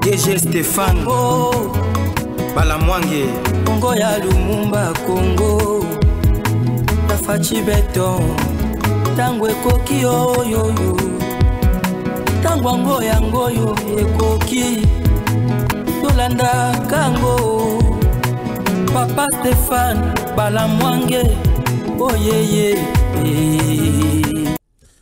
DG Stéphane Oh Balamwange Congo ya Lumumba Congo La fachi beton Tango ekoki oyoyo Tango ango yango yo ekoki Tolanda kango Papa Stéphane Balamwange Oh yeah.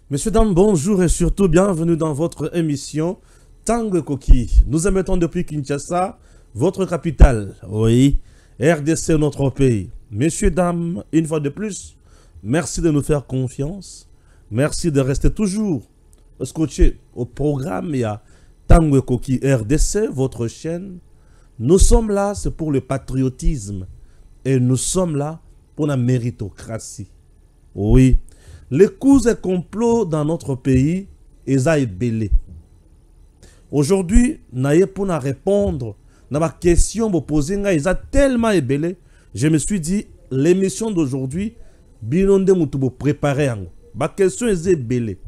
Messieurs, dames, bonjour et surtout bienvenue dans votre émission Tango Koki. Nous émettons depuis Kinshasa, votre capitale. Oui, RDC, notre pays. Messieurs, dames, une fois de plus, merci de nous faire confiance. Merci de rester toujours scotché au programme. Il y a Tango Koki RDC, votre chaîne. Nous sommes là, c'est pour le patriotisme. Et nous sommes là pour la méritocratie. Oui. Les coups et complots dans notre pays, ils ont belé. Aujourd'hui, naïe pour répondre à ma question me poser, ils ont tellement ébélé. Je me suis dit, l'émission d'aujourd'hui, binonde moutou préparer en. Ma question est ébélée.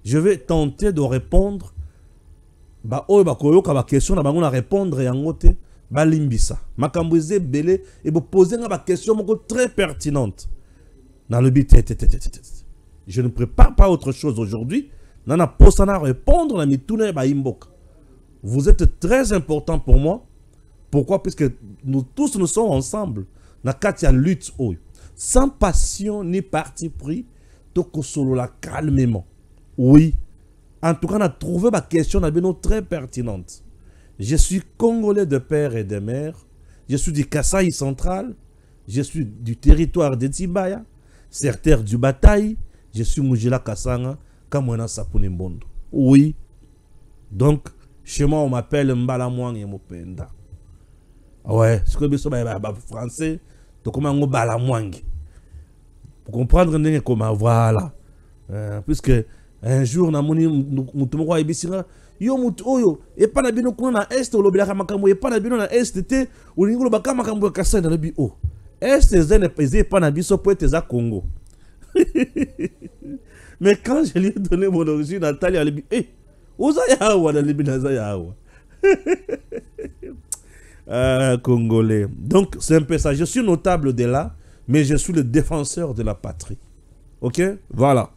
Je vais tenter de répondre. Ma question na répondre en côté. Ba limbisa. Ma kamboise ébélé et vous poser ma question très pertinente. Dans le but, je ne prépare pas autre chose aujourd'hui. Nana posana répondre à mitune ba imbok. Vous êtes très important pour moi. Pourquoi? Puisque nous tous nous sommes ensemble. Na katia lutte oyo. Sans passion ni parti pris, toko solo la calmement. Oui. En tout cas, on a trouvé ma question très pertinente. Je suis congolais de père et de mère. Je suis du Kasaï central. Je suis du territoire de Tibaya. Secteur du Bataille. Je suis Mujila Kasanga. Kamwana Sapuni Mbondo. Oui. Donc, chez moi, on m'appelle Mbalamwang et Mopenda. Ouais, ce que je suis français, donc comment on Balamwang. Pour comprendre comment, voilà. Puisque un jour, na moni mutumo ibisira yo mutu oyo e pa na bino kuna na est o lobela makambo e pa na bino na est te o lingolo baka makambo ya kasa na lobi o est zene peze pa na biso poete za Congo. Mais quand je lui ai donné mon origine natale, elle a dit eh oza yawa na libi na za yawa. Congolais. Donc c'est un peu ça, je suis notable de là, mais je suis le défenseur de la patrie. OK? Voilà.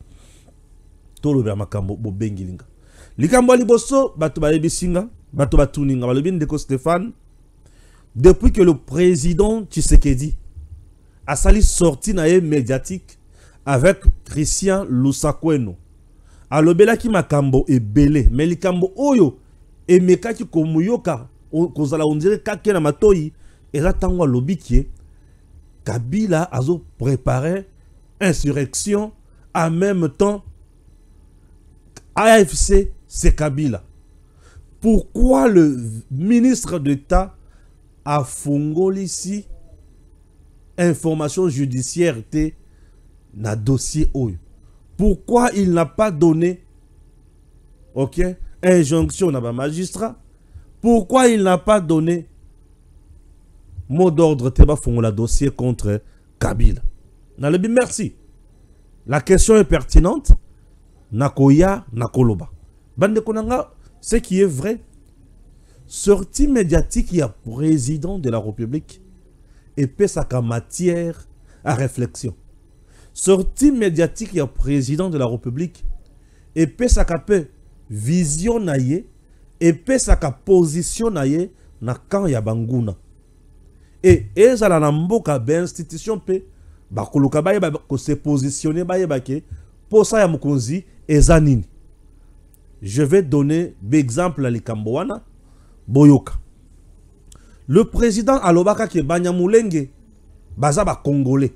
Tolo ba makambo bo bengilinga. Likambo liboso bato ba yebisinga, bato batuninga balobi ndeko Stéphane. Depuis que le président Tshisekedi a sali sorti na médiatique avec Christian Lusakweno. Alobela ki makambo ebele, mais likambo oyo emeka ki komuyoka kozala on dirait kake na matoyi eza tango alobi ki Kabila azo préparer insurrection en même temps. AFC, c'est Kabila. Pourquoi le ministre d'État a fongoli ici information judiciaire était na dossier oyo? Pourquoi il n'a pas donné injonction à ma magistrat? Pourquoi il n'a pas donné mot d'ordre teba fongola dossier contre Kabila? Nalebi, merci. La question est pertinente. Nakoya, Nakoloba. Bande konanga, ce qui est vrai, sortie médiatique, il y a président de la République et peut ça comme matière à réflexion. Sortie médiatique, il y a président de la République et peut ça comme vision naie et peut ça comme position naie na kan ya banguna. Et ça la namboka ben institution pe ba koluka ba ko se positionner ba yebake pour ça ya mukonzi. Ezanini. Je vais donner l'exemple à l'Ikambouana. Boyoka. Le président Alobaka qui est Banyamulenge, Bazaba Congolais.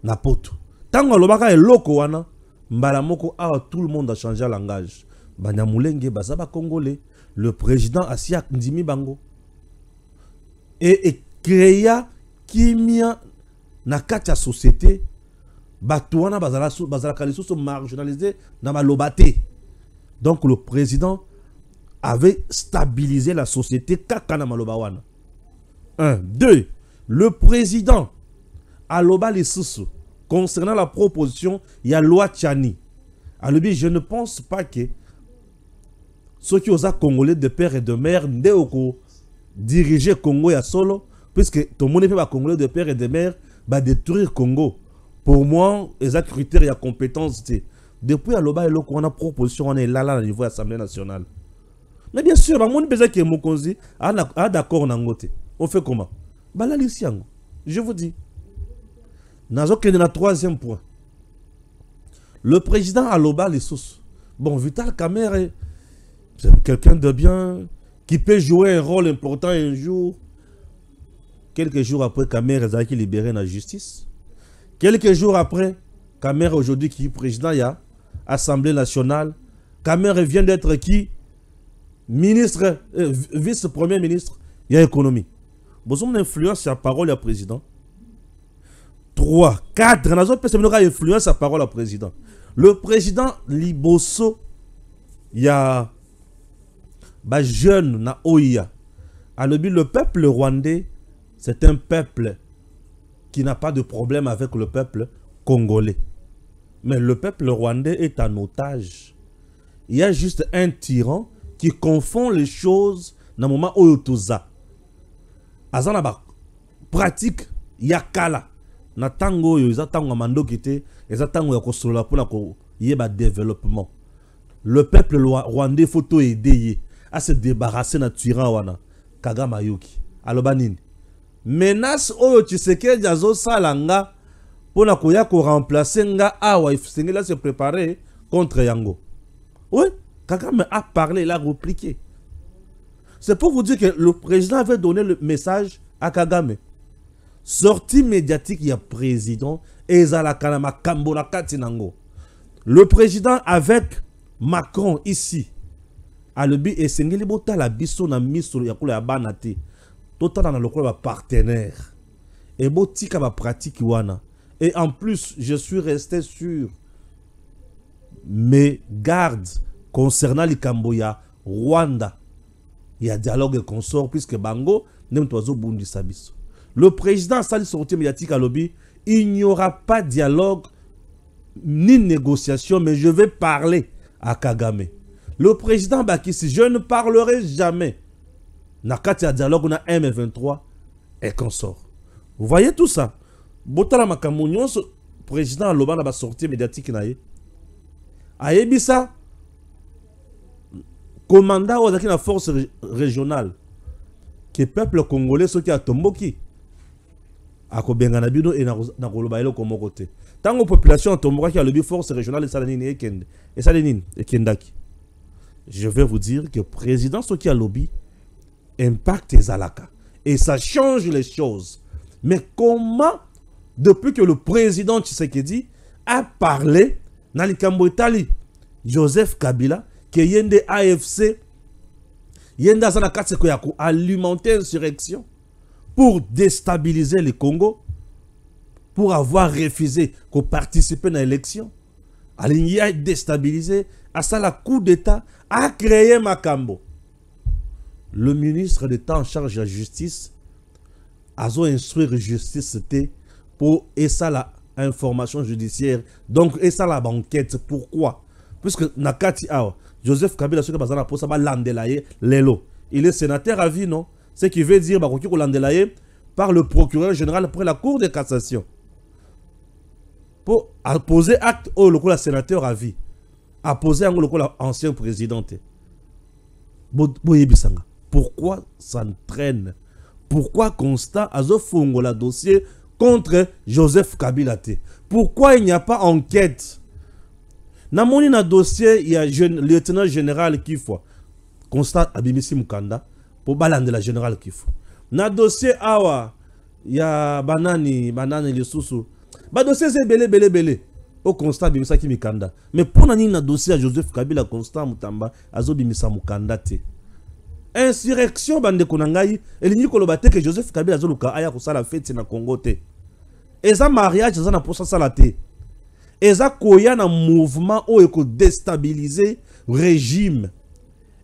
Napoto. Tant Alobaka est loko wana, Mbalamoko a tout le monde a changé le langage. Banyamulenge, Bazaba Congolais. Le président Asiak Ndimi Bango. Et créa Kimia Nakacha société. Batouana bazala kaliso sont marginalisés dans ma lobate. Donc le président avait stabilisé la société kakana malobawana. 1. 2. Le président aloba lisusu concernant la proposition il y a loi Tchani. Alors je ne pense pas que ceux qui osent congolais de père et de mère ndeko diriger Congo ya solo puisque tout le monde peut pas congolais de père et de mère va détruire Congo. Pour moi, les critères et compétences depuis à l'oba et on a proposition on est là au niveau de l'Assemblée nationale. Mais bien sûr, on besoin que Mokonzi a d'accord nangote. On fait comment? Bala lisiango. Je vous dis. Nazo que dans le troisième point. Le président a l'oba les sources. Bon, Vital Kamerhe, c'est quelqu'un de bien qui peut jouer un rôle important un jour. Quelques jours après, Kamerhe a été libéré dans la justice. Quelques jours après, Kamerhe aujourd'hui qui est président, il y a Assemblée nationale. Kamerhe vient d'être qui? Ministre, vice-premier ministre, il y a économie. Vous avez une influence sur la parole du président. 3, 4, nous avons une influence sur la parole du président. Le président Liboso, il y a des jeunes na OIA. Le peuple rwandais, c'est un peuple qui n'a pas de problème avec le peuple congolais. Mais le peuple rwandais est en otage. Il y a juste un tyran qui confond les choses dans le moment où il y a Azana pratique yakala na tango yo tango mando kité tango ya kosola pour la développement. Le peuple rwandais faut tout aider à se débarrasser de tyran wana Kagame Yuki alobanini menace oyo Tshisekedi azo salanga pour na koya ko remplacer nga awa ifsengela se préparer contre Yango. Oui, Kagame a parlé, il a répliqué. C'est pour vous dire que le président avait donné le message à Kagame. Sortie médiatique, il y a président et Zalakanama Kambola Katinango. Le président avec Macron ici. A le but et sengeli bota la biso na miso ya kula banate. Total na lokolo partenaire. Et botika ba pratique wana. Et en plus, je suis resté sur mes gardes concernant les Camboya, Rwanda. Il y a dialogue et consort puisque Bango n'est pas au bout du sabis. Le président Sali sortie médiatique à lobby, il n'y aura pas de dialogue ni négociation, mais je vais parler à Kagame. Le président Bakissi, je ne parlerai jamais. Nakati a dialogue, on a M23 et consort. Vous voyez tout ça? Botala Makamounion, ce président Loban a sorti médiatique naïe. Aébissa, commandant aux la force régionale, qui est peuple congolais, ce qui a tomboki. Ako Benganabino et Nakolobailo comme côté. Tant que population tomboki a le force régionale et Salanine et Salanine et Kendaki. Je vais vous dire que le président ce qui a lobby impacte les Alaka. Et ça change les choses. Mais comment, depuis que le président Tshisekedi a parlé, Nalikambo Itali, Joseph Kabila, qui est des AFC, il y a alimenter l'insurrection pour déstabiliser le Congo, pour avoir refusé de participer à l'élection. Il a déstabilisé, à ça la coup d'État a créé Makambo. Le ministre d'État en charge de la justice a instruit la justice pour et ça la information judiciaire. Donc et ça la banquette. Pourquoi? Puisque Nakati Awa, Joseph Kabila, ce que Bazana pour ça va l'andelayer Lelo. Il est sénateur à vie, non? Ce qui veut dire qu'il faut l'andelayer par le procureur général après la Cour de cassation. Pour poser acte au local sénateur à vie. À poser un local ancien président. Pourquoi ça traîne? Pourquoi Constant Azofongo la dossier contre Joseph Kabila? Pourquoi il n'y a pas enquête? Dans mon dossier, il y a le lieutenant général Kifwa. Constant Abimisi Mukanda pour balande la général Kifwa. Dans le dossier Awa, il y a Banani le Soussou. Le dossier c'est belé. Au Constant Abimisa Kimikanda. Mais pour nani na dossier à Joseph Kabila, Constant Mutamba, Azo Bimisa Mukanda te. Insurrection bande konangai, et ni kolobate que Joseph Kabila Zoluka aya kusala fête na Congo te. Et ça mariage ça na posa salate. Et ça koya na mouvement où eko déstabiliser régime.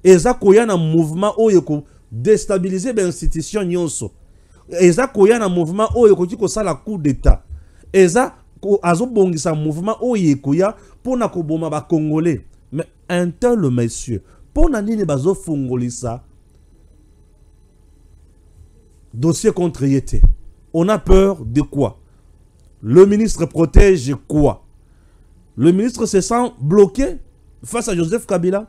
Et ça koya na mouvement où eko déstabiliser ben institution nyonso. Et ça koya na mouvement où eko tiko sala coup d'état. Et ça azo bongisa mouvement où eko ya pour na koboma ba congolais. Mais un tel monsieur Pour nani bazo fungolisa dossier contre Yété. On a peur de quoi? Le ministre protège quoi? Le ministre se sent bloqué face à Joseph Kabila.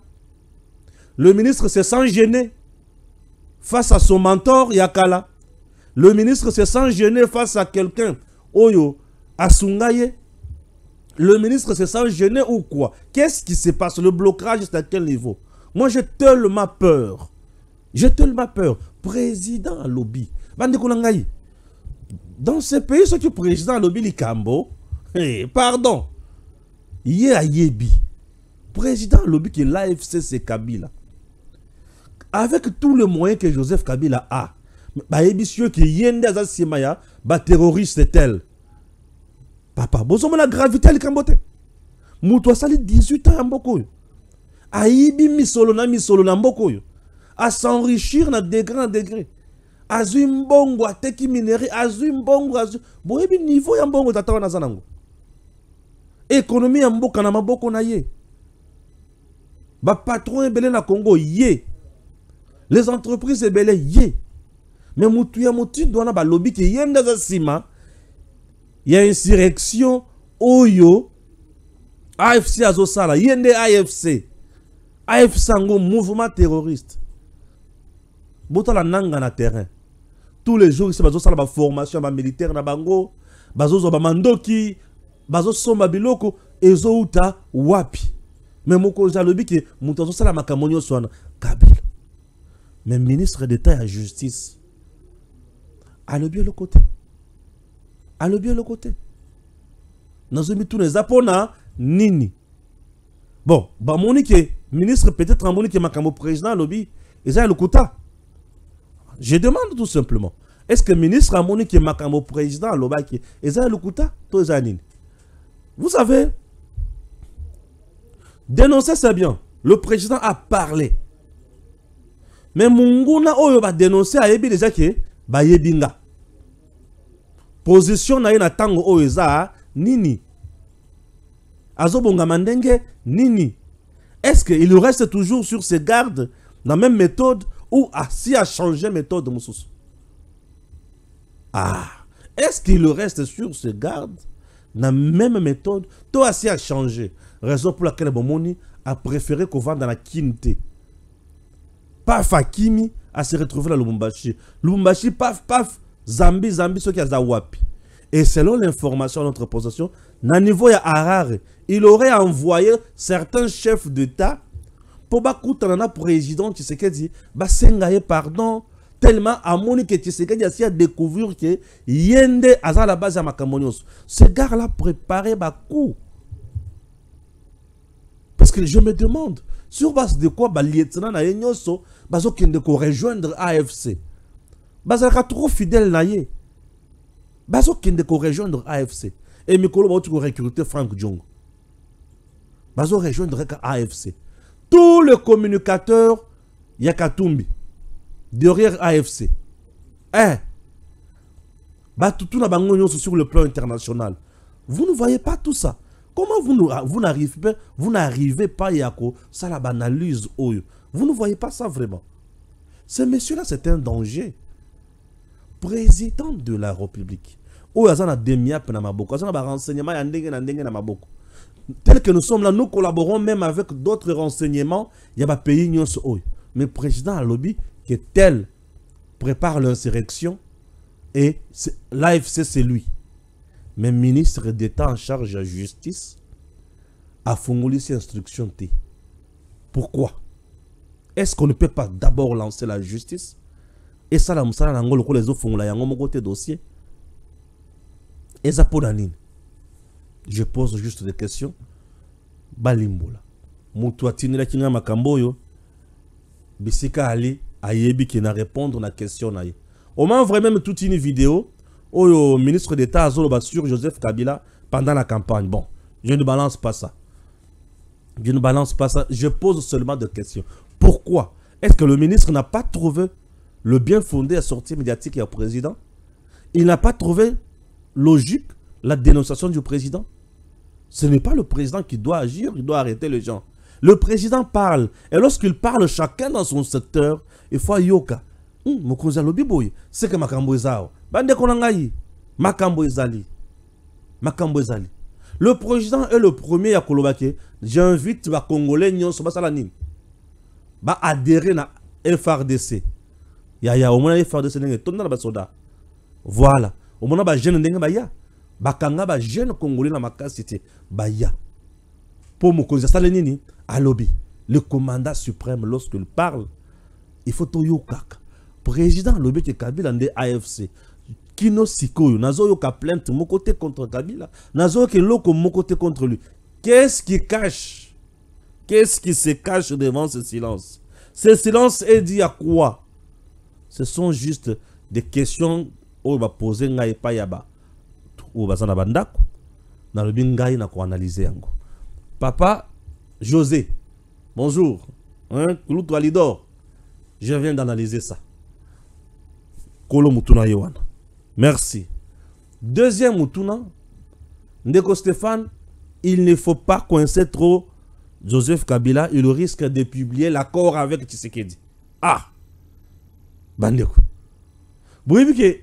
Le ministre se sent gêné face à son mentor Yakala. Le ministre se sent gêné face à quelqu'un, Oyo, Asungaye. Le ministre se sent gêné ou quoi? Qu'est-ce qui se passe? Le blocage est à quel niveau? Moi, j'ai tellement peur. J'ai tellement peur. Président lobby. Dans ce pays, ce qui président lobby Likambo, pardon, Yebi. Président lobby qui est l'AFC, c'est Kabila. Avec tous les moyens que Joseph Kabila a, Baébisieux qui yende à Simaya, terroriste tel. Papa, besoin de la gravité à Kambote. Moutoua sali 18 ans à Mboko. Aïbi misolo na Mboko. À s'enrichir na degré en degré. Azumbongo, a teki minéré, azumbongo, boébi niveau ya mbongo tatawa na zanango. Économie ya mboka na maboko na ye. Ba patron ebele na Congo ye. Les entreprises ebele ye. Mais Moutouya Mouti doit na lobby qui yende za sima. Il y a insurrection Oyo AFC Azosala yende AFC. AFC ngo mouvement terroriste. Bota la nanga na terrain. Tous les jours ici bazosala ba formation ba militaire na bango, bazozo ba mandoki, bazosomba biloko ezouta wapi. Mais moko za lobby qui mutu azosala makamonyo swana Kabila. Mais ministre d'État et la justice a le bien le côté. A le bien le côté. Nous avons mis tous les apona nini. Bon, bah monique ministre peut-être en monique makamo président lobby, et ça le quota. Je demande tout simplement, est-ce que ministre a monique makamo président lobby, et ça le quota tous les années. Vous savez, dénoncer c'est bien. Le président a parlé. Mais Munguna Oyo va dénoncer à Yebi déjà que ba Yebinga. Position na yena tango Oyoza nini. Azobonga mandenge nini. Est-ce qu'il reste toujours sur ses gardes dans la même méthode ou si a changé méthode Moussous? Ah, est-ce qu'il reste sur ses gardes dans la même méthode? Toi si a changé. Raison pour laquelle Bomoni a préféré qu'on vende dans la Kinte. Paf Hakimi à se retrouver à Lubumbashi. Lubumbashi, paf, paf, Zambi, ce qui a Zawapi. Et selon l'information de notre possession, à niveau ya Harare, il aurait envoyé certains chefs d'État pour Bakoutana président Tshisekedi, Basengaye pardon, tellement à Monique Tshisekedi a découvert que Yende à la base à Makamonios. Ce gars-là préparé Bakou. Parce que je me demande, sur base de quoi lieutenant na yenyoso bazo kende ko rejoindre AFC. Bazaka trop fidèle na ye. Bazo kende ko rejoindre AFC. Et Mikolo ba tu ko recruter Frank Djongo. Bazo rejoindre AFC. Tous les communicateurs Yakatumbi derrière AFC. Tout na bango nyonso sur le plan international. Vous ne voyez pas tout ça. Comment vous n'arrivez pas à ça la banalise oyo. Vous ne voyez pas ça vraiment. Ce monsieur-là, c'est un danger. Président de la République. Oyo azana demiap na maboko. Azana ba renseignement ya ndenge na maboko. Tel que nous sommes là, nous collaborons même avec d'autres renseignements. Il y a ba pays nyonso oyo. Mais président a lobby que tel prépare l'insurrection et l'AFC c'est lui. Mais ministre d'État en charge de la justice a formulé ses instructions. Pourquoi? Est-ce qu'on ne peut pas d'abord lancer la justice? Et ça, les autres font la dossier. Et ça pour Nanine. Je pose juste des questions. Balimbola. Moutouatine la kinga makamboyo. Bisika Ali ayebi qui n'a répondre à la question. On m'a vraiment même toute une vidéo. Au ministre d'État Azoloba sur Joseph Kabila pendant la campagne. Bon, je ne balance pas ça. Je ne balance pas ça. Je pose seulement des questions. Pourquoi? Est-ce que le ministre n'a pas trouvé le bien fondé à sortie médiatique et au président? Il n'a pas trouvé logique la dénonciation du président? Ce n'est pas le président qui doit agir, il doit arrêter les gens. Le président parle. Et lorsqu'il parle, chacun dans son secteur, il faut yoka. Mokonzi alobi boy. C'est que makambo ezao. Bande konangai. Makambo ezali. Makambo ezali. Le président est le premier à Kolobake. J'invite les Congolais nyonso basala nini. Ba adhérer na FRDC. Ya au moins FRDC ndenge tonna na basoda. Voilà. Au moins ba jeune ndenge ba ya. Bakanga ba jeune Congolais na makasité ba ya. Pour Mokonzi asala nini alobi. Le commandant suprême lorsqu'il parle, il faut to yokaka. Président alobi ke Kabila nde AFC. Kino sikoyo nazo yoka plainte mon côté contre Kabila. Nazo ke loko mon côté contre lui. Qu'est-ce qui cache? Qu'est-ce qui se cache devant ce silence? Ce silence est dit à quoi? Ce sont juste des questions où va poser ngai pa yaba. Où va sana bandako. Na le bingai na ko analyser yango. Papa José, bonjour. Hein, Kouloutou Alidor. Je viens d'analyser ça. Kolo Mutuna Yowana. Merci. Deuxième Mutuna, Ndeko Stéphane, il ne faut pas coincer trop Joseph Kabila, il risque de publier l'accord avec Tshisekedi. Ah! Bandeko. Vous voyez que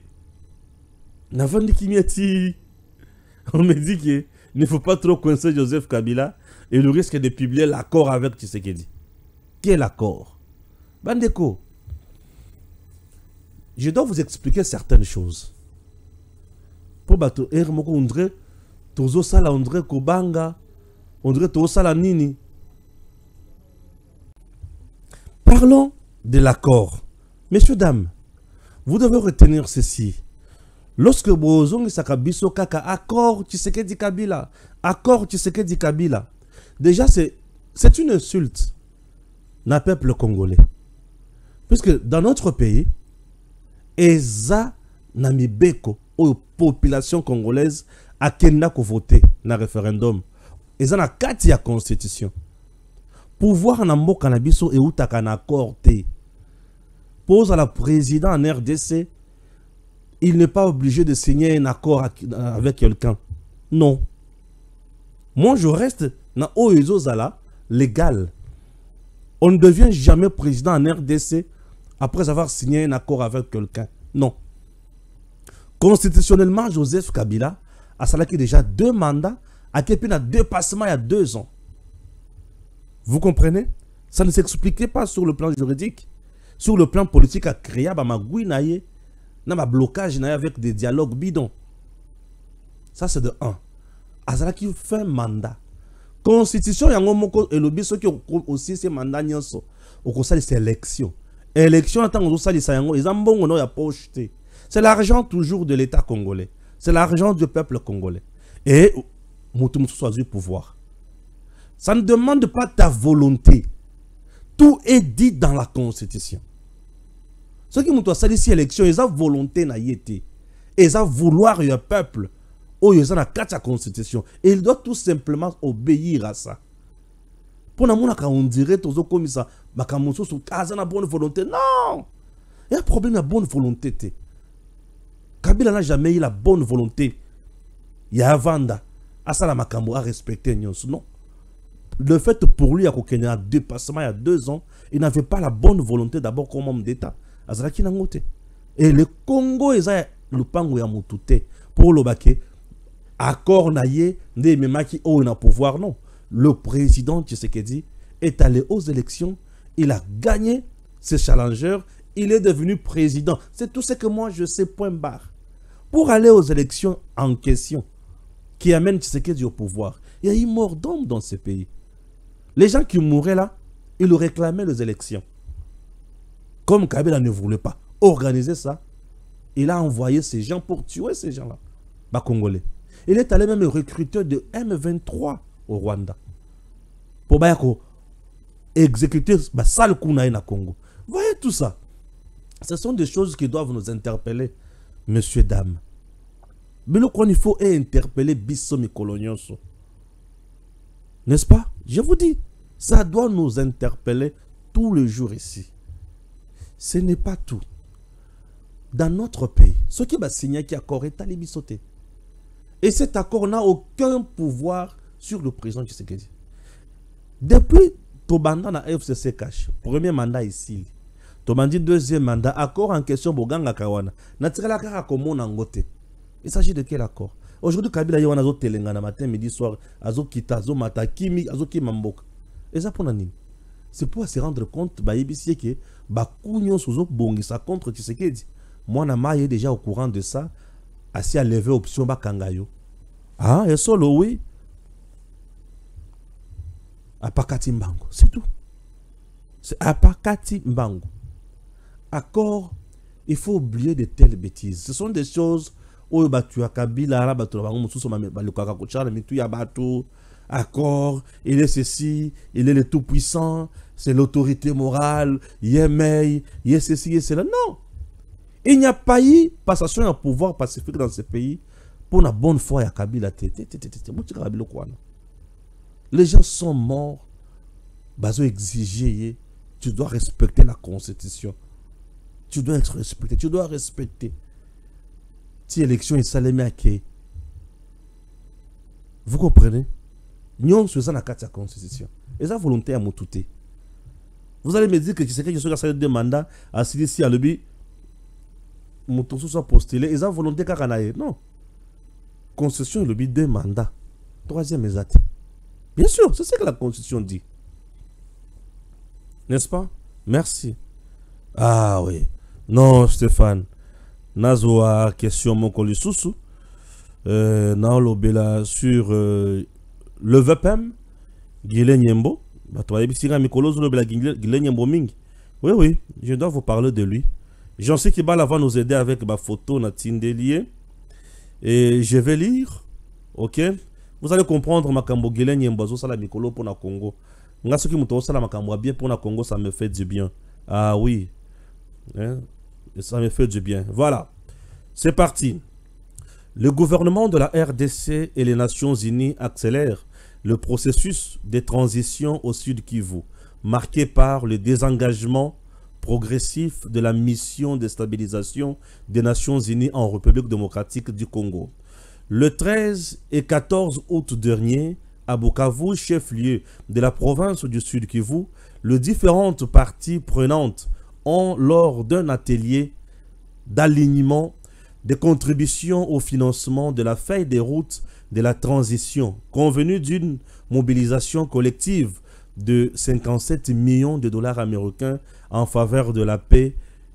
on me dit qu'il ne faut pas trop coincer Joseph Kabila, il risque de publier l'accord avec Tshisekedi. Quel accord? Bandeko. Je dois vous expliquer certaines choses. Pour bato moko ondre tozo sala ondre kobanga ondre tozo sala nini. Parlons de l'accord. Messieurs, dames, vous devez retenir ceci. Lorsque bozongi sakabiso kaka accord Tshisekedi Kabila, accord Tshisekedi Kabila, déjà c'est une insulte na peuple congolais. Puisque dans notre pays, eza na mibeko ou population congolaise a kenda ko voter na référendum. Eza na kati ya constitution. Pouvoir na mboka na biso e utaka na accord te. Pose à la président en RDC, il n'est pas obligé de signer un accord avec quelqu'un. Non. Moi je reste na oezo zala légal. On ne devient jamais président en RDC après avoir signé un accord avec quelqu'un. Non. Constitutionnellement, Joseph Kabila a salaki déjà 2 mandats, a képi na 2 passements il y a 2 ans. Vous comprenez? Ça ne s'expliquait pas sur le plan juridique. Sur le plan politique, a créé ma gouinaye, na blocage avec des dialogues bidons. Ça c'est de 1. Azalaki fait un mandat. Constitution yango moko elobi soki aussi ces mandats nyonso. Okosali c'est élection. Élection en tant que ça ils ont ya poche. C'est l'argent toujours de l'État congolais. C'est l'argent du peuple congolais. Et Moutoumou soit du pouvoir. Ça ne demande pas ta volonté. Tout est dit dans la Constitution. Ce qui m'a sali si élection, ils ont volonté na yété. Ils ont vouloir le peuple. Oh, ils ont la Constitution. Et ils doivent tout simplement obéir à ça. Pour nous, on dirait que comme ça, na bonne volonté. Non! Il y a un problème de bonne volonté. Kabila n'a jamais eu la bonne volonté. Il y a Vanda. Asala Makambo a respecté Nyonso. Non. Le fait pour lui, il y a 2 passements il y a 2 ans, il n'avait pas la bonne volonté d'abord comme homme d'État. Et le Congo, il y a le pango ya mutute. Pour le baké, accord naïe, ne memaki o na pouvoir, non. Le président Tshisekedi est allé aux élections, il a gagné ses challengers, il est devenu président. C'est tout ce que moi je sais, point barre. Pour aller aux élections en question, qui amènent Tshisekedi au pouvoir, il y a eu mort d'homme dans ce pays. Les gens qui mouraient là, ils réclamaient les élections. Comme Kabila ne voulait pas organiser ça, il a envoyé ces gens pour tuer ces gens-là, bas congolais. Il est allé même recruter de M23 au Rwanda pour exécuter sale Kounaï na Congo. Voyez tout ça. Ce sont des choses qui doivent nous interpeller, messieurs, dames. Mais le qu'il faut interpeller Bissomi Kolonioso. N'est-ce pas? Je vous dis, ça doit nous interpeller tous les jours ici. Ce n'est pas tout. Dans notre pays, ce qui va signer qui accord est allé bissoter. Et cet accord n'a aucun pouvoir sur le président Tshisekedi. Depuis Tobanda na FCC cash. Premier mandat ici. Tobandi deuxième mandat. Accord en question Boganga Kawana. Natirela kaka komo nangote. Il s'agit de quel accord? Aujourd'hui, Kabila Yawana zo telengana matin, midi, soir, azo kita, azo mata, kimi, azo kimamboka. Et ça pour nani? C'est pour se rendre compte, bah, ici, que, bah, Kounyon Souzo Bongisa contre Tshisekedi. Moi, Nama est déjà au courant de ça, assis à lever option Bakangayo. Ah, et solo, oui. Apakati Mbango, c'est tout. C'est Apakati Mbango. Accord, il faut oublier de telles bêtises. Ce sont des choses où tu as Kabila, accord, il est ceci, il est le tout-puissant, c'est l'autorité morale, il est ceci, il est cela. Non! Il n'y a pas eu passation de pouvoir pacifique dans ce pays pour la bonne foi à Kabila. Les gens sont morts, baso exigé, tu dois respecter la constitution. Tu dois être respecté, tu dois respecter. Si l'élection est salémée à qui? Vous comprenez? Nous sommes dans la constitution. Et ça, volonté à m'outer. Vous allez me dire que tu sais que je suis dans deux mandats, à Silissi, à Lebi, mon tour soit postulé, et ça, volonté à non. Constitution est le but deux mandats. Troisième exact. Bien sûr, c'est ce que la constitution dit. N'est-ce pas? Merci. Ah oui. Non, Stéphane. Nazoa question mon colisusu. Naolobela sur le VPM. Guilin Nyembo. Oui, oui, je dois vous parler de lui. J'en sais qu'il va nous aider avec ma photo na Tindelier. Et je vais lire. Ok? Vous allez comprendre ma kambo Guilin Nyembo zo sala mikolo pour na Congo. Nga soki muto sala makambo bien pour na Congo, ça me fait du bien. Ah oui. Hein? Ça me fait du bien. Voilà. C'est parti. Le gouvernement de la RDC et les Nations Unies accélèrent le processus de transition au Sud Kivu, marqué par le désengagement progressif de la mission de stabilisation des Nations Unies en République démocratique du Congo. Le 13 et 14 août dernier, à Bukavu, chef-lieu de la province du Sud Kivu, les différentes parties prenantes ont, lors d'un atelier d'alignement des contributions au financement de la feuille de route de la transition, convenu d'une mobilisation collective de 57 millions de dollars américains en faveur de la paix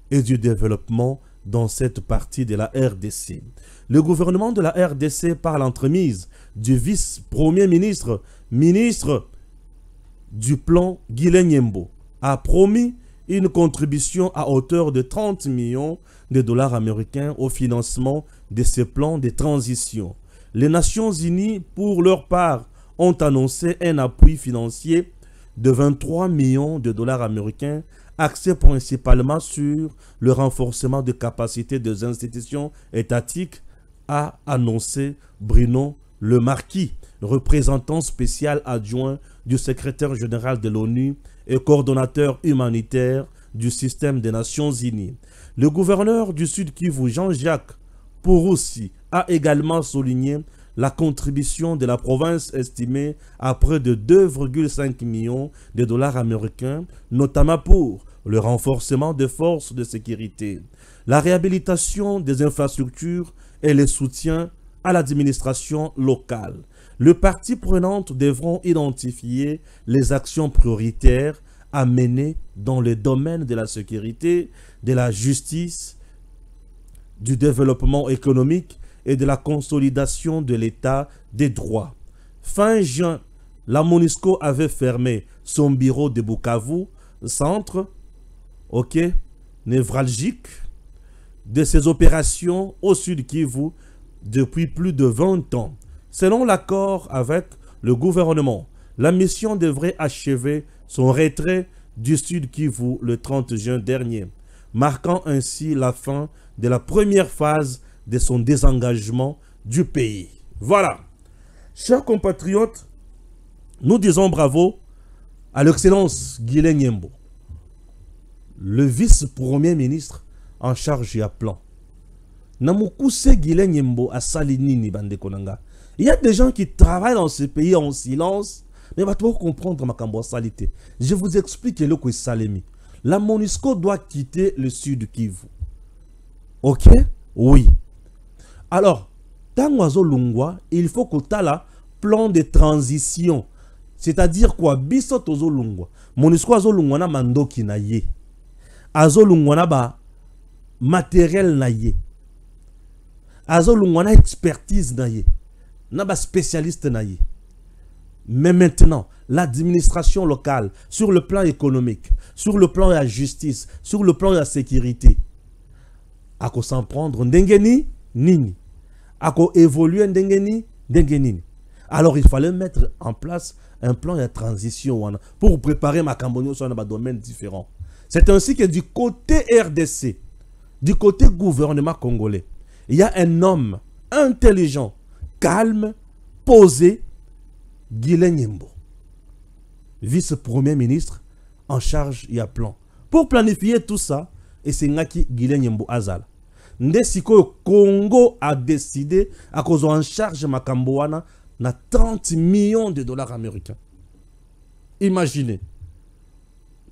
et du développement dans cette partie de la RDC. Le gouvernement de la RDC, par l'entremise du vice-premier ministre, ministre du plan Guilin Nyembo, a promis une contribution à hauteur de 30 millions de dollars américains au financement de ce plan de transition. Les Nations Unies, pour leur part, ont annoncé un appui financier de 23 millions de dollars américains, axé principalement sur le renforcement des capacités des institutions étatiques, a annoncé Bruno Le Marquis, représentant spécial adjoint du secrétaire général de l'ONU et coordonnateur humanitaire du système des Nations Unies. Le gouverneur du Sud Kivu, Jean-Jacques Pouroussi, a également souligné la contribution de la province estimée à près de 2,5 millions de dollars américains, notamment pour le renforcement des forces de sécurité, la réhabilitation des infrastructures et le soutien à l'administration locale. Les parties prenantes devront identifier les actions prioritaires à mener dans le domaine de la sécurité, de la justice, du développement économique et de la consolidation de l'état des droits. Fin juin, la MONUSCO avait fermé son bureau de Bukavu, centre névralgique de ses opérations au Sud Kivu depuis plus de 20 ans. Selon l'accord avec le gouvernement, la mission devrait achever son retrait du Sud Kivu le 30 juin dernier, marquant ainsi la fin de la première phase de son désengagement du pays. Voilà. Chers compatriotes, nous disons bravo à l'excellence Guilin Nyembo, le vice-premier ministre en charge du plan. Namukuse Guilin Nyembo à Salinini Bandekonanga. Il y a des gens qui travaillent dans ce pays en silence, Mais tu dois comprendre ma salité. Je vous explique le que Salemi. La MONUSCO doit quitter le sud Kivu. Ok? Oui. Alors, Tangwazo Lungwa, il faut que tu aies là plan de transition. C'est-à-dire quoi? Biso tozo Lungwa. MONUSCO azo Lungwa na mandoki na ye. Azo Lungwa na ba matériel na ye. Azo Lungwa na expertise na ye. Na ba spécialiste na ye. Mais maintenant, l'administration locale, sur le plan économique, sur le plan de la justice, sur le plan de la sécurité, à quoi s'en prendre ndengeni nini, à quoi évoluer ndengeni nini. Alors il fallait mettre en place un plan de transition pour préparer ma Cambodge sur un domaine différent. C'est ainsi que du côté RDC, du côté gouvernement congolais, il y a un homme intelligent, calme, posé, Guilain Nyembo, vice-premier ministre en charge et à plan. Pour planifier tout ça, et c'est Ngaki Guilain Nyembo Azal. Ndesiko Congo a décidé à cause en charge Makambouana na 30 millions de dollars américains. Imaginez.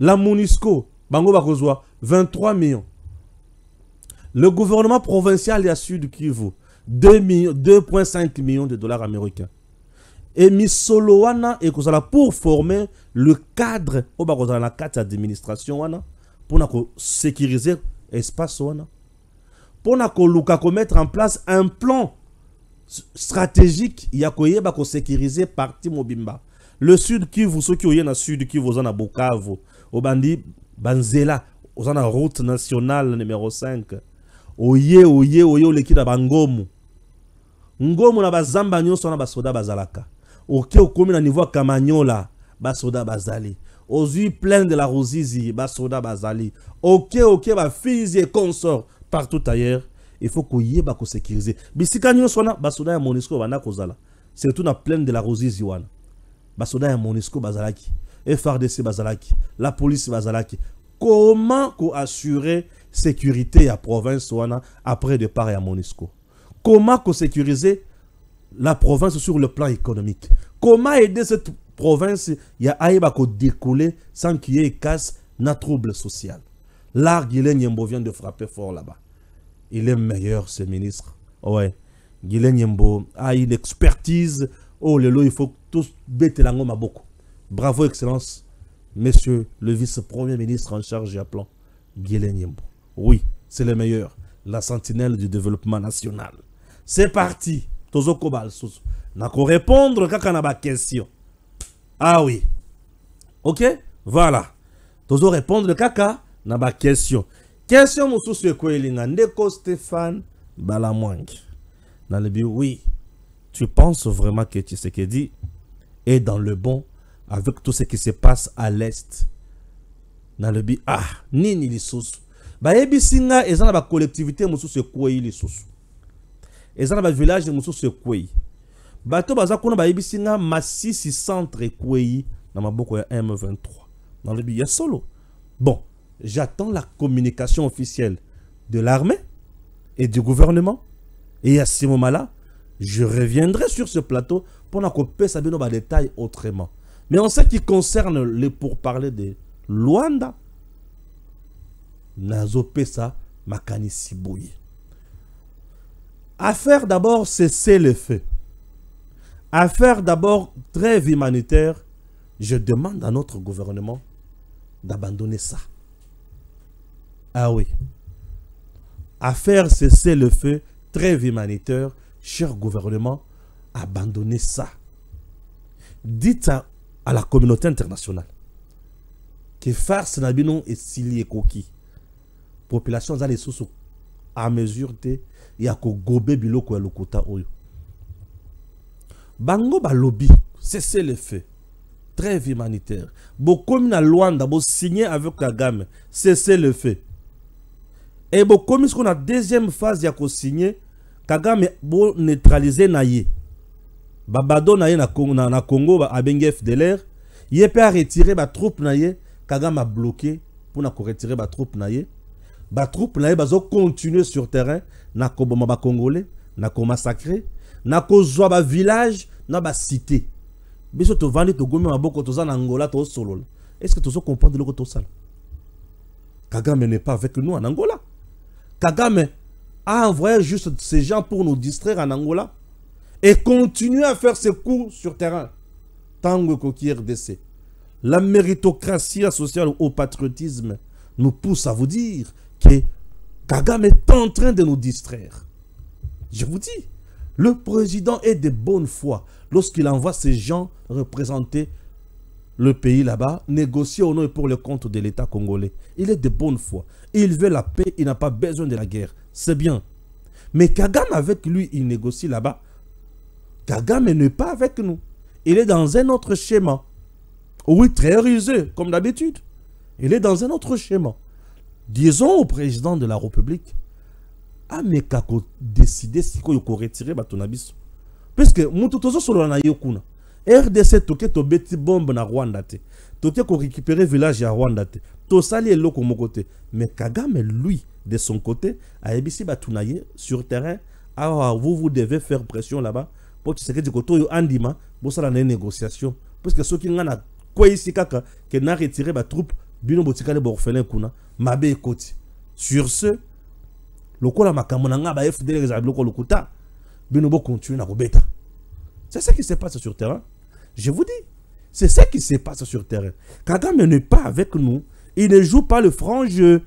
La MONUSCO, Bango Bakozwa, 23 millions. Le gouvernement provincial et à Sud Kivu, 2,5 millions de dollars américains. Et Misoloana et pour former le cadre au la carte d'administration pour sécuriser l'espace pour mettre en place un plan stratégique il y a pour sécuriser partie Mobimba le sud Kivu ceux qui ont na sud Kivu na Bukavu au bandi Banzela aux na route nationale numéro 5 oye l'équipe de Bangomu Ngomu na bazamba nyonso na basoda bazalaka. Ok, au commune à niveau Kamanyola, basoda bazali. Ozui plein de la Rosizi, basoda bazali. Ok, ba filles et consorts partout ailleurs. Il faut qu'on y ait bako sécuriser. Bisika nyonso na basoda ya MONUSCO bana kozala. C'est tout na plein de la Rosizi wana. Basoda ya MONUSCO bazalaki. FRDC bazalaki. La police bazalaki. Comment qu'on assurer sécurité à province wana après départ à MONUSCO? Comment qu'on sécuriser la province sur le plan économique? Comment aider cette province à décoller sans qu'il y ait casse na trouble social? Là, Guilain Nyembo vient de frapper fort là-bas. Il est meilleur, ce ministre. Ouais. Guilain Nyembo a une expertise. Oh, le lot, il faut tous bêter la gomme à beaucoup. Bravo, Excellence, monsieur le vice-premier ministre en charge et à plan. Guilain Nyembo. Oui, c'est le meilleur. La sentinelle du développement national. C'est parti. Tozo Kobal Soso. Nako répondre kaka na ba question. Ah oui. Ok? Voilà. Tozo répondre kaka na ba question. Question mosusu ekwelinga ndeko Stéphane Balamwangi. Dans le but, oui. Tu penses vraiment que Tshisekedi est dans le bon avec tout ce qui se passe à l'est? Dans le but, ah, nini lisusu. Ba ebisinga ezana ba collectivité mosusu ekweyi lisusu. Ezana ba village mosusu ekweyi. Bato baza kuna ba ebisinga masisi centre ekweyi na maboko ya M23. Dans le but, ya solo. Bon, j'attends la communication officielle de l'armée et du gouvernement. Et à ce moment-là, je reviendrai sur ce plateau pour nous couper ça dans les détails autrement. Mais en ce qui concerne les pourparlers de Luanda, Nazo Pesa Makani Sibouye. Affaire d'abord cesser le feu. Affaire d'abord trêve humanitaire. Je demande à notre gouvernement d'abandonner ça. Ah oui. Affaire cesser le feu, trêve humanitaire. Cher gouvernement, abandonnez ça. Dites à la communauté internationale que farce n'abinon et sili et coquille. Population za les sous à mesure de ya ko gobe biloko ya lokota oyo. Bango ba lobby, cessez le feu. Trêve humanitaire. Beaucoup na Luanda bo signé avec Kagame, cessez le feu. Et beaucoup mis qu'on a deuxième phase ya ko signé Kagame bo neutraliser na ye. Babado na ye na Congo ba abenge FDLR, ye peut retirer ba troupe na ye, Kagame a bloqué pour na ko retirer ba troupe na ye. Ba troupe na ye bazo continuer sur terrain na ko boma ba congolais, na ko massacrer, na ko zwa ba village, na ba cité. biso to vandi to gomi maboko to zana Angola to solo. Est-ce que tu as compris le que ça? Kagame n'est pas avec nous en Angola. Kagame a envoyé juste ces gens pour nous distraire en Angola et continuer à faire ses coups sur terrain. Tango Koki RDC. La méritocratie sociale au patriotisme nous pousse à vous dire que Kagame est en train de nous distraire. Je vous dis, le président est de bonne foi lorsqu'il envoie ces gens représenter le pays là-bas, négocier au nom et pour le compte de l'État congolais. Il est de bonne foi. Il veut la paix, il n'a pas besoin de la guerre. C'est bien. Mais Kagame avec lui, il négocie là-bas. Kagame n'est pas avec nous. Il est dans un autre schéma. Oui, très rusé, comme d'habitude. Il est dans un autre schéma. Disons au président de la République, ah mais kako décider si ko yoko retirer batonabis. Parce que mututozo solo na yokuna. RDC toke to beti bombe na Rwanda te. Toke ko récupérer village à Rwanda te. To sali eloko mon côté. Mais Kagame lui de son côté a ebisi batunaye sur terrain. Ah vous devez faire pression là-bas pour que ce que du côté yo andima bo sala na négociation parce que ceux qui ngana quoi ici kaka que na retirer ba troupe bino botikale ba orphelin kuna mabe ekoti. Sur ce lokola makambo na nga ba FDL les ablo ko lokuta bino bo continuer na kobeta. C'est ce qui se passe sur terrain. Je vous dis, c'est ce qui se passe sur terrain. Kagame n'est pas avec nous, il ne joue pas le franc jeu.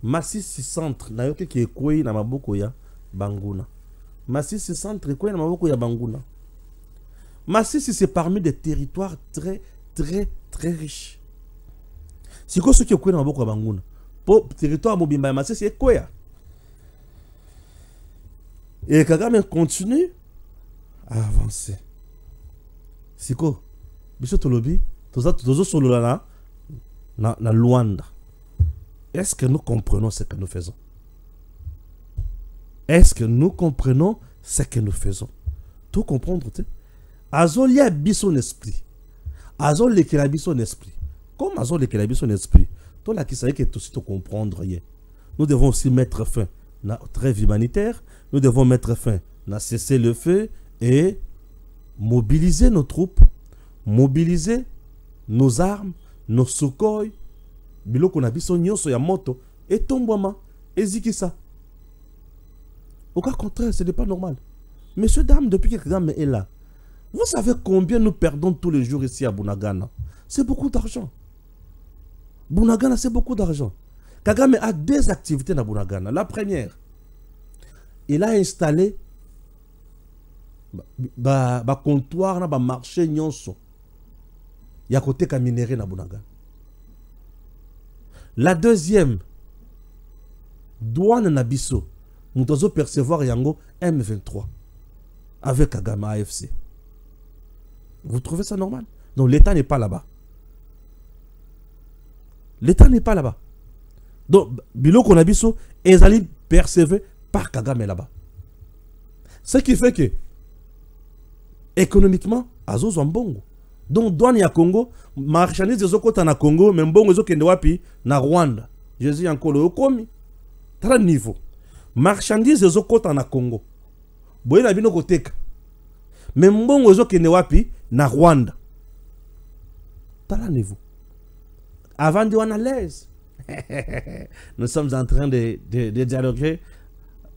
Masisi centre na yoke ki ekoi na maboko ya Banguna. Masisi centre ekoi na maboko ya Banguna. Masisi c'est parmi des territoires très riches. Si ko soki ekoi na maboko ya Banguna. Pour territoire mobimba Masisi ekoi. Et Kagame continue à avancer. Siko, biso tolobi, tozo solo na Luanda. Est-ce que nous comprenons ce que nous faisons? Est-ce que nous comprenons ce que nous faisons? Tout comprendre, tu sais. Azol y a son esprit. Azol le son esprit. Comme Azol le son esprit, toi là qui savait que tout aussi comprendre. Nous devons aussi mettre fin à la trêve humanitaire. Nous devons mettre fin à cesser le feu et mobiliser nos troupes, mobiliser nos armes, nos Sukhoi, biloko na biso nyonso ya moto et tombama ezikisa. Au cas contraire, ce n'est pas normal. Messieurs, dames, depuis que Kagame est là, vous savez combien nous perdons tous les jours ici à Bunagana? C'est beaucoup d'argent. Bunagana, c'est beaucoup d'argent. Kagame a deux activités dans Bunagana. La première, il a installé ba comptoir na ba marché nyonso ya côté ka minéré na Bunagana. La deuxième, douane na biso nous devons percevoir yango M23 avec Kagame AFC. Vous trouvez ça normal? Donc l'État n'est pas là-bas. L'État n'est pas là-bas. Donc biloko na biso ezali percevé par Kagame là-bas. Ce qui fait que économiquement, Azo Zambongo. Donc, douane ya Congo, marchandise de Zokota na Congo, mais Mbongo Zokende wapi na Rwanda. Je dis encore le Okomi. Très niveau. Marchandise de Zokota na Congo. Boye na bino koteka. Mais Mbongo Zokende wapi na Rwanda. Très niveau. Avant de on à l'aise. Nous sommes en train de dialoguer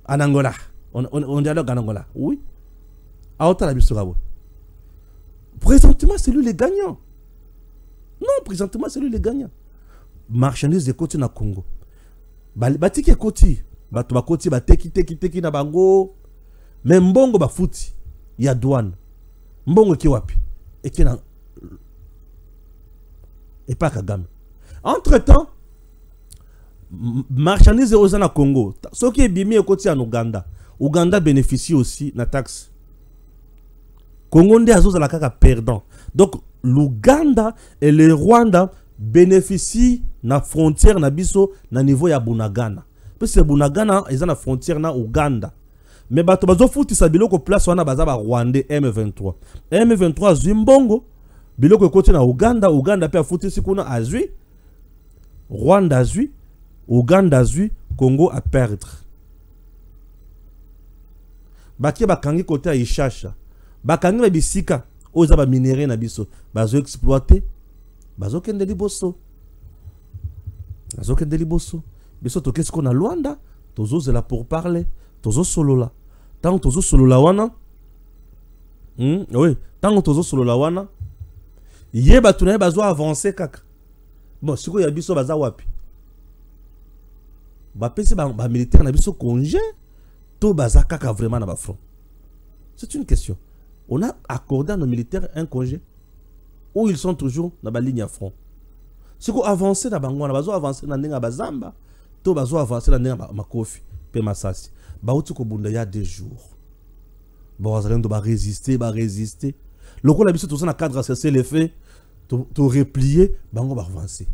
en Angola. On dialogue en Angola. Oui. À Otala Bissourabo. Présentement, c'est lui le gagnant. Non, présentement, c'est lui le gagnant. Marchandise de côté na Congo. Batiki koti. Bato ba koti ba teki na bango. Mais mbongo ba futi. Ya douane. Mbongo ki wapi. Et qui na. Et pas Kagame. Entre-temps, marchandise aux na Congo. Ce qui est bimi au côté en Ouganda. Ouganda bénéficie aussi de la taxe. Congo nde azo la kaka perdant. Donc l'Ouganda et le Rwanda bénéficient de la frontière na biso na niveau ya Bunagana. Parce que Bunagana est la frontière na Ouganda. Mais bato bazo futi sa biloko place wana baza ba Rwandais M23. M23 Zimbongo biloko côté na Ouganda, Ouganda pe futi sikuna azui. Rwanda azui, Ouganda azui, Congo à perdre. Baki bakangi côté à Ishasha. bakangi ba bisika oza ba minéraux na biso bazo exploiter bazo kende liboso biso to qu'est-ce qu'on a Luanda tozo zela pour parler tozo solola tant tozo solola wana oui tant tozo solola wana ye batu na bazo avancer kaka bon siko ya biso baza wapi ba pesi ba militaire na biso congé to baza kaka vraiment na ba front. C'est une question. On a accordé à nos militaires un congé où ils sont toujours dans la ligne à front. Si on avance dans Bango, on va avancer dans la Bazamba, to bazo avancer dans la Makofi, pe Masasi. Ba utu ko bunda ya 2 jours. Ba wazalendo ba résister. Le coup la biso tout ça na cadre cesser les faits, to replier, Bango ba avancer.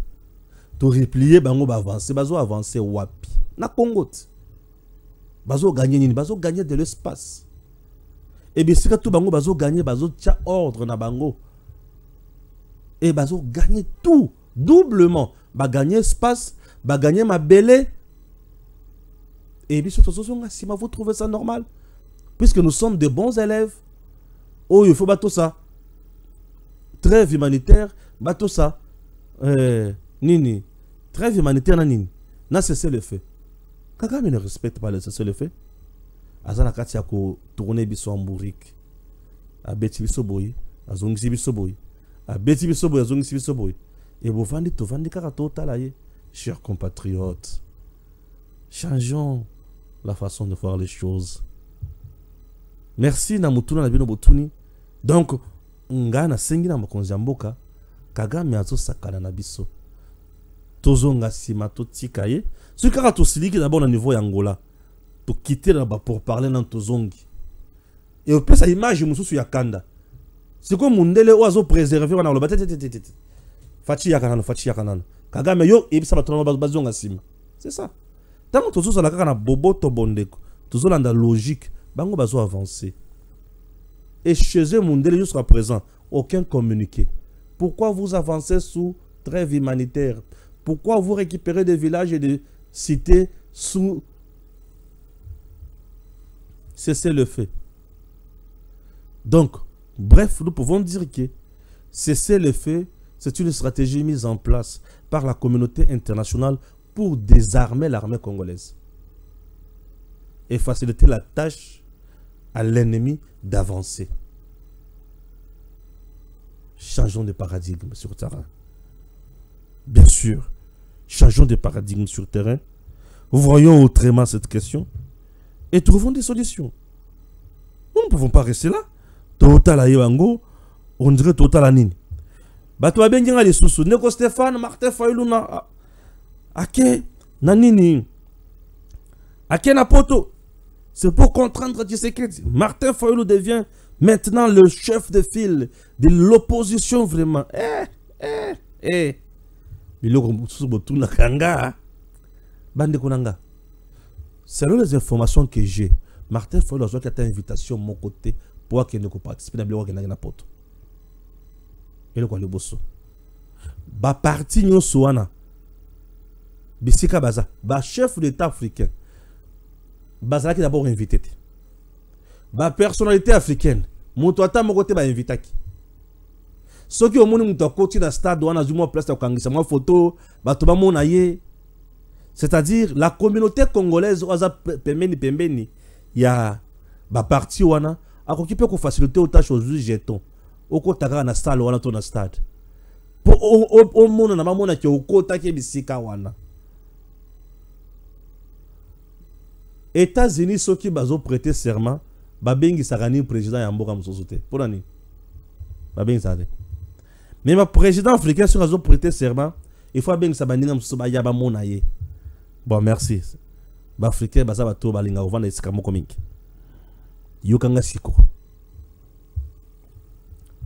To replier, Bango ba avancer, bazo avancer wapi. Na Congo. Bazo gagner nini, bazo gagner de l'espace. Et bien, si tout bango bazo gagner, bazo tia ordre na bango. Et bazo gagner tout, doublement. Ba gagner espace, ba gagner ma belle. Et bien, surtout, si vous trouvez ça normal, puisque nous sommes de bons élèves, oh, il faut battre ça. Trêve humanitaire, battre ça. Nini. Trêve humanitaire, nini. Na cessé le fait. Kagame ne respecte pas le cessé le fait. Azana kati ya ko tourner biso en bourrique. Abeti biso boyi, azongisi biso boyi. Abeti biso boyi, azongisi biso boyi. Et vous vendez tout, vendez kaka total ye. Chers compatriotes, changeons la façon de voir les choses. Merci na mutuna na bino botuni. Donc, nga na sengi na mokonzi ya mboka, Kagame azo sakana na biso. Tozonga sima to tika ye. Ce kaka to siliki d'abord na niveau ya Angola. Pour quitter là-bas pour parler dans Tozongi. Et au plus, ça image, je me suis Kanda. C'est comme Mundele oiseau préservé, on a le baté. Fachi Yakanano. Kagame yo, et ça va tourner bazonga sim. C'est ça. Tant que Tozo la kana bobo to bondeko. Tozo la logique, bango bazo avancer. Et chez eux, Mundele jusqu'à présent, aucun communiqué. Pourquoi vous avancez sous trêve humanitaire? Pourquoi vous récupérez des villages et des cités sous cessez le fait. Donc, bref, nous pouvons dire que cesser le fait, c'est une stratégie mise en place par la communauté internationale pour désarmer l'armée congolaise et faciliter la tâche à l'ennemi d'avancer. Changeons de paradigme sur terrain. Bien sûr, changeons de paradigme sur terrain. Voyons autrement cette question. Et trouvons des solutions. Nous ne pouvons pas rester là. Total à Yewango, on dirait total à Nini. Bato bien les sous Neko Stéphane, Martin Fayulu na Ake Nanini. Ake Napoto. C'est pour contraindre Tshisekedi. Martin Fayulu devient maintenant le chef de file de l'opposition vraiment. Biloko Mutsubotu Nakanga. Bande Konanga. Selon les informations que j'ai, Martin Fayulu a été invitation de mon côté pour qu'il ne participe à la poto. Et le quoi le bosso. Ba parti nyo soana. Bisika baza. Ba chef d'État africain. Baza qui d'abord invité. Ba personnalité africaine. Mon toata mon côté ba invité qui. Ceux qui ont mon muto côté dans stade wana zuma place au kangisa moi photo ba to ba mon aye. C'est-à-dire la communauté congolaise oza pembeni ya ba parti wana a occupé ko faciliter aux tâches aux jetons au kotaka na salle wana to na stade pour au mona na mamona ki okota ke bisika wana. États-Unis ceux qui bazo prêter serment ba bengi sakani président ya mboka msosote pour nani ba bengi sade mais ma président africain sur bazo prêter serment il faut bengi sabaninga msoso ba ya ba mona ye. Bon, merci. Africain, baza bato balinga ovanda esika moko mingi. Yokanga siko.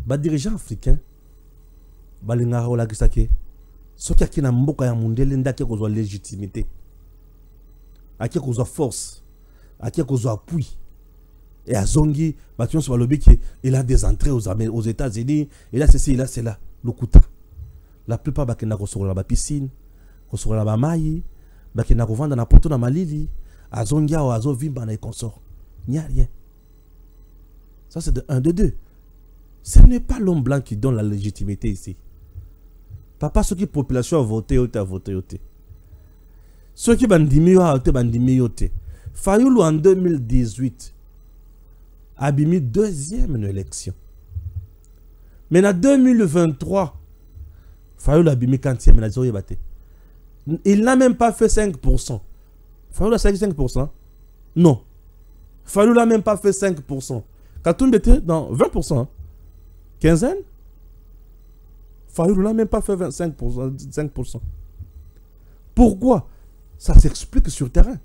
Ba dirigeant africain balinga ola kisake. Soki akina mboka ya mundele ndake kozwa légitimité. Ake kozwa force. Ake kozwa appui. Et azongi bation sur lobby qui il a des entrées aux États-Unis, il a ceci, il a cela, lokuta. La plupart bakena kosola ba piscine, kosola ba mayi. Baki na kovanda na poto na malili azongia o azovimba na consort. N'y a rien. Ça, c'est de 1, de 2. Ce n'est pas l'homme blanc qui donne la légitimité ici. Papa, ceux qui population a voté, a voté. Ceux qui bandimi a voté, bandimi yote. Fayoulou en 2018 a mis deuxième élection. Mais en 2023, Fayoulou a mis 40e. Il n'a même pas fait 5%. Fayoulou a fait 5%. Non. Fayoulou n'a même pas fait 5%. Katoum était dans 20%. Quinzaine. Fayoulou n'a même pas fait 5%. Pourquoi? Ça s'explique sur le terrain.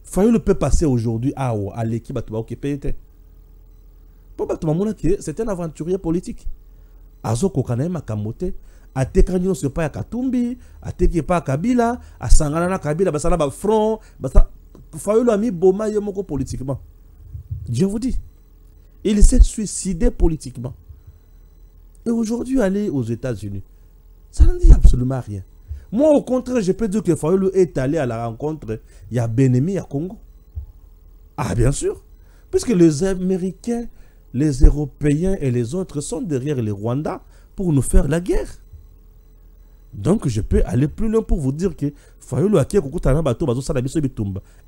Fayoulou peut passer aujourd'hui à l'équipe qui paye. C'est un aventurier politique. Azo kokana makamote, atekanyo se pa ya Katumbi, ateke pa Kabila, asangana na Kabila basala ba front, basa Fayoulou a mis boma yemoko politiquement. Je vous dis, il s'est suicidé politiquement. Et aujourd'hui aller aux États-Unis, ça ne dit absolument rien. Moi au contraire, je peux dire que Fayoulou est allé à la rencontre, il y a Benemi à Congo. Ah bien sûr, puisque les Américains, les Européens et les autres sont derrière les Rwandais pour nous faire la guerre. Donc je peux aller plus loin pour vous dire que Fayoulou a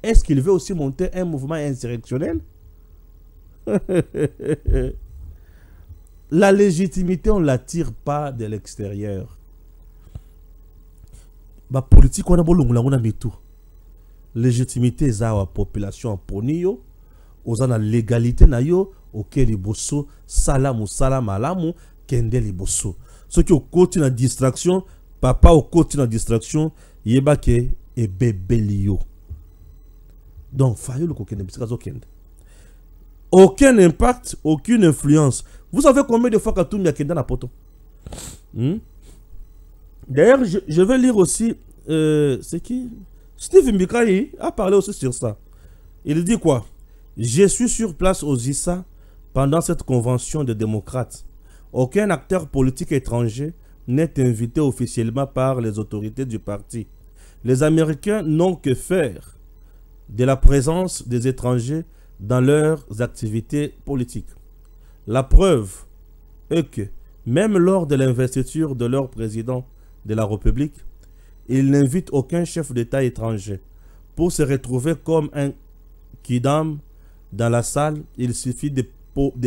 est-ce qu'il veut aussi monter un mouvement insurrectionnel? La légitimité, on ne la tire pas de l'extérieur. La politique, on a mis tout. Légitimité, c'est la population pour nous. On a la légalité, auquel les bosso, salam alamu, kende les bosso. Ceux qui ont côté la distraction, papa au côté la distraction, yebake et bébé lio. Donc, Fayoulou kokende bisikazo kende. Aucun impact, aucune influence. Vous savez combien de fois Katoum y a kende na poto? D'ailleurs, je vais lire aussi, c'est qui? Steve Mbikayi a parlé aussi sur ça. Il dit quoi? Je suis sur place aux ISA pendant cette convention de démocrates. Aucun acteur politique étranger n'est invité officiellement par les autorités du parti. Les Américains n'ont que faire de la présence des étrangers dans leurs activités politiques. La preuve est que, même lors de l'investiture de leur président de la République, ils n'invitent aucun chef d'État étranger. Pour se retrouver comme un kidam dans la salle, il suffit de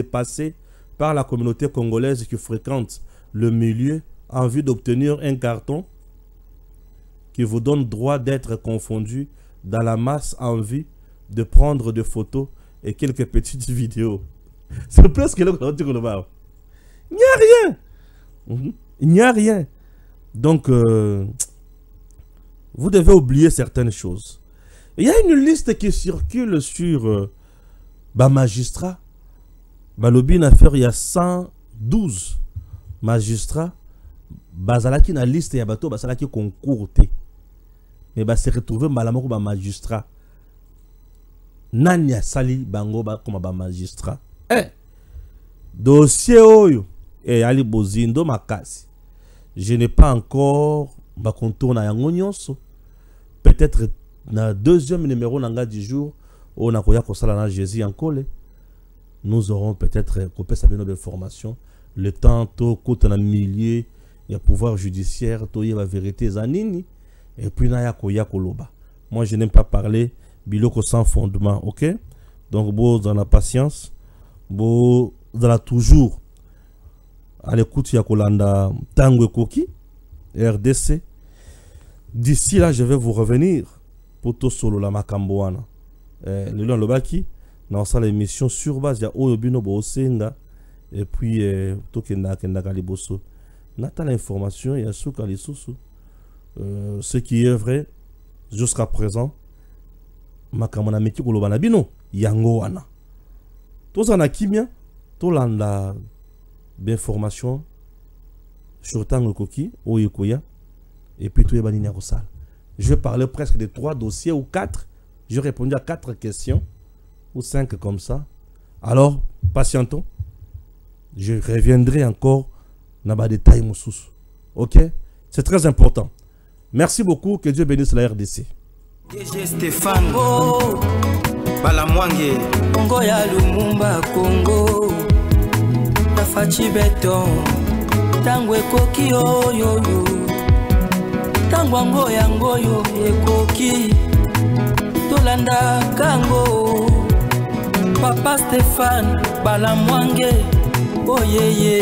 passer par la communauté congolaise qui fréquente le milieu en vue d'obtenir un carton qui vous donne droit d'être confondu dans la masse en vue de prendre des photos et quelques petites vidéos. C'est presque là qu'on dit qu'on le voit. Il n'y a rien. Il n'y a rien. Donc, vous devez oublier certaines choses. Il y a une liste qui circule sur magistrats. Balobi n'a fait il y a 112 magistrats. Bazalaki na liste ya bato basalaki concours te. Mais ba se retrouver malamoko ba magistrat. Nani sali bango ba comme ba magistrat. Dossier oyo ali bozindo makasi. Je n'ai pas encore ba contour na yango nyonso. Peut-être na deuxième numéro nanga du jour on a koya kosala na Jésus encore. Nous aurons peut-être coupé sa de formation. Le temps to côté na milliers, il y a pouvoir judiciaire, to y a la vérité zanini et puis na ya koya koloba. Moi je n'aime pas parler biloko sans fondement, OK? Donc bon dans la patience, bon dans la toujours à l'écoute ya kolanda tango koki RDC. D'ici là je vais vous revenir pour tout solo la makamboana. Le long lobaki dans ça l'émission sur base ya oyobino bo senga et puis tokenda kenda kaliboso nata l'information ya suka lisusu ce qui est vrai jusqu'à présent makamona meki koloba na bino yango wana toza na kimia tolanda d'information sur tango koki oyekoya et puis tout ebani na sala. Je vais parler presque de 3 dossiers ou 4. J'ai répondu à 4 questions ou 5 comme ça. Alors, patientons. Je reviendrai encore dans les détails. Ok? C'est très important. Merci beaucoup. Que Dieu bénisse la RDC. DG Stéphane Balamwange Congo ya Lumumba Congo faci beton tango ekoki oyoyo tango yango yangoyo ekoki tolanda kango Papa Stéphane Balamwange oyeye